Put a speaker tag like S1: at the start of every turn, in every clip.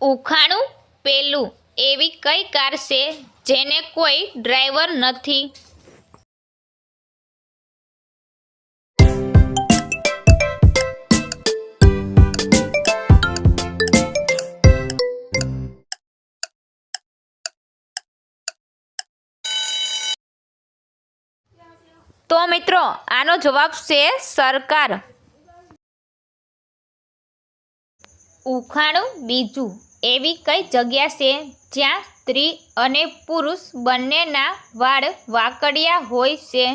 S1: ઉખાણું પેલું એવી કઈ કાર છે જેને કોઈ ડ્રાઈવર નથી? તો મિત્રો આનો જવાબ છે સરકાર. ઉખાણું બીજું એવી કઈ જગ્યા છે જ્યાં સ્ત્રી અને પુરુષ બંનેના વાળ વાંકડિયા હોય છે?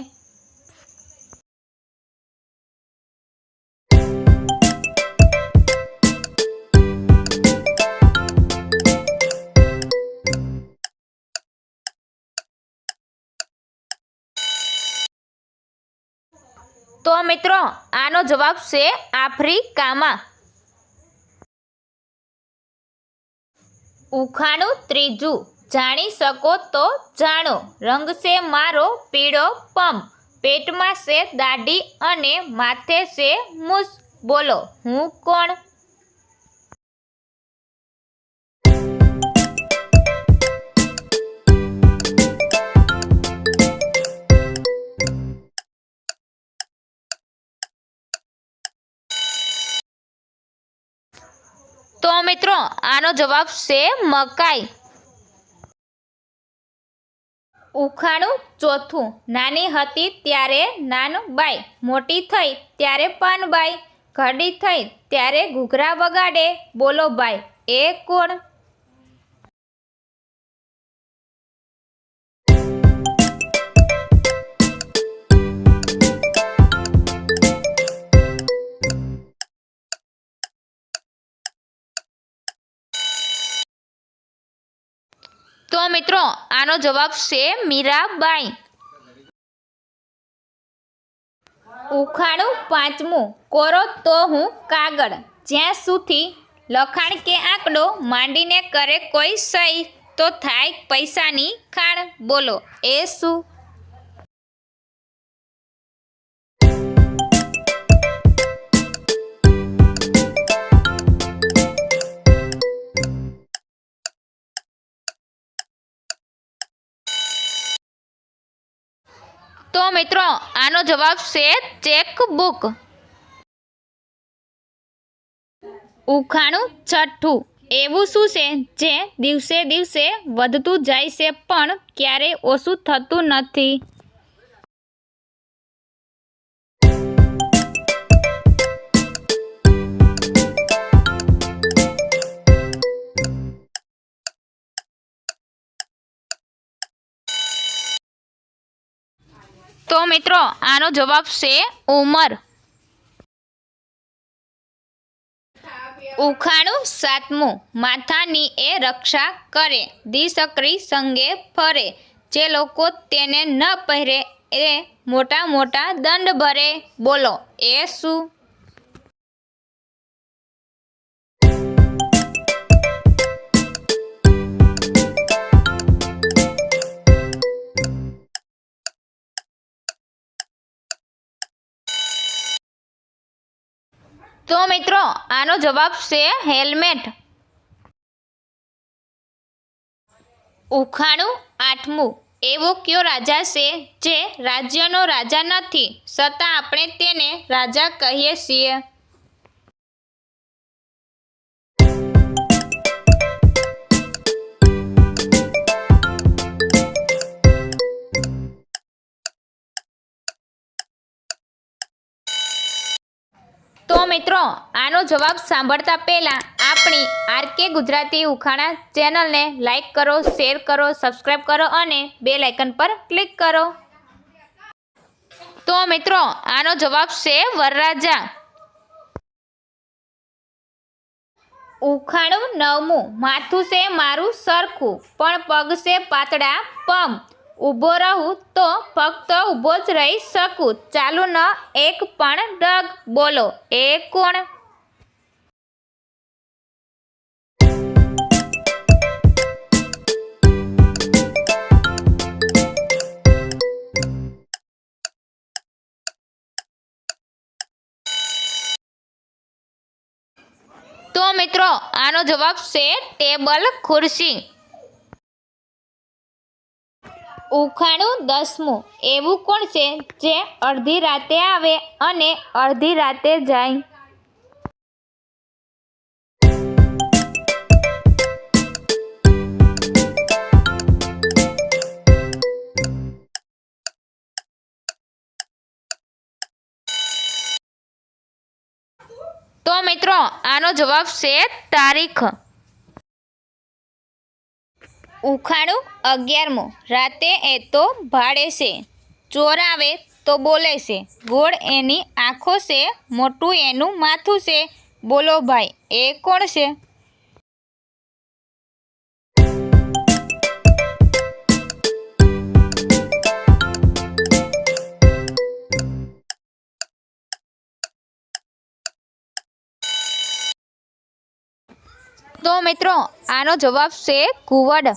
S1: તો મિત્રો આનો જવાબ છે આફ્રિકામાં. ઉખાણું ત્રીજું જાણી શકો તો જાણો, રંગ છે મારો પીળો પમ, પેટમાં છે દાઢી અને માથે છે મૂછ, બોલો હું કોણ? તો મિત્રો આનો જવાબ છે મકાઈ. ઉખાણું ચોથું નાની હતી ત્યારે નાનબાઈ, મોટી થઈ ત્યારે પાનબાઈ, ઘરડી થઈ ત્યારે ઘૂઘરા વગાડે, બોલો ભાઈ એ કોણ? તો મિત્રો આનો જવાબ છે મીરાબાઈ. ઉખાણું પાંચમું કોરો તો હું કાગળ, જ્યાં સુધી લખાણ કે આંકડો માંડીને કરે કોઈ સહી તો થાય પૈસાની ખાણ, બોલો એ શું? તો મિત્રો આનો જવાબ છે ચેકબુક. ઉખાણું છઠ્ઠું એવું શું છે જે દિવસે દિવસે વધતું જાય છે પણ ક્યારેય ઓછું થતું નથી? તો મિત્રો આનો જવાબ છે ઉંમર. ઉખાણું સાતમું માથાની એ રક્ષા કરે, દ્વિચક્રી સંગે ફરે, જે લોકો તેને ન પહેરે એ મોટા મોટા દંડ ભરે, બોલો એ શું? તો મિત્રો આનો જવાબ છે હેલ્મેટ. ઉખાણું આઠમું એવો કયો રાજા છે જે રાજ્યનો રાજા નથી છતાં આપણે તેને રાજા કહીએ છીએ? તો મિત્રો આનો જવાબ સાંભળતા પહેલાં આપણી આરકે ગુજરાતી ઉખાણા ચેનલને લાઈક કરો, શેર કરો, સબસ્ક્રાઈબ કરો અને બેલ આઇકન પર ક્લિક કરો. તો મિત્રો આનો જવાબ છે વરરાજા. ઉખાણું નવમું માથું છે મારું સરખું પણ પગ છે પાતળા પમ, ઊભો રહું તો ફક્ત ઊભો જ રહી શકું, ચાલુ ન એક પણ ડગ, બોલો એ કોણ? તો મિત્રો આનો જવાબ છે ટેબલ ખુરશી. ઉખાણું 10મું. એવું કોણ છે જે અડધી રાતે આવે અને અડધી રાતે જાય? તો મિત્રો આનો જવાબ છે તારીખ. ઉખાણું 11મું. રાતે એ તો ભાડે છે, ચોર આવે તો બોલે છે, ગોળ એની આંખો છે, મોટું એનું માથું છે, બોલો ભાઈ એ કોણ છે? તો મિત્રો આનો જવાબ છે ઘુવડ.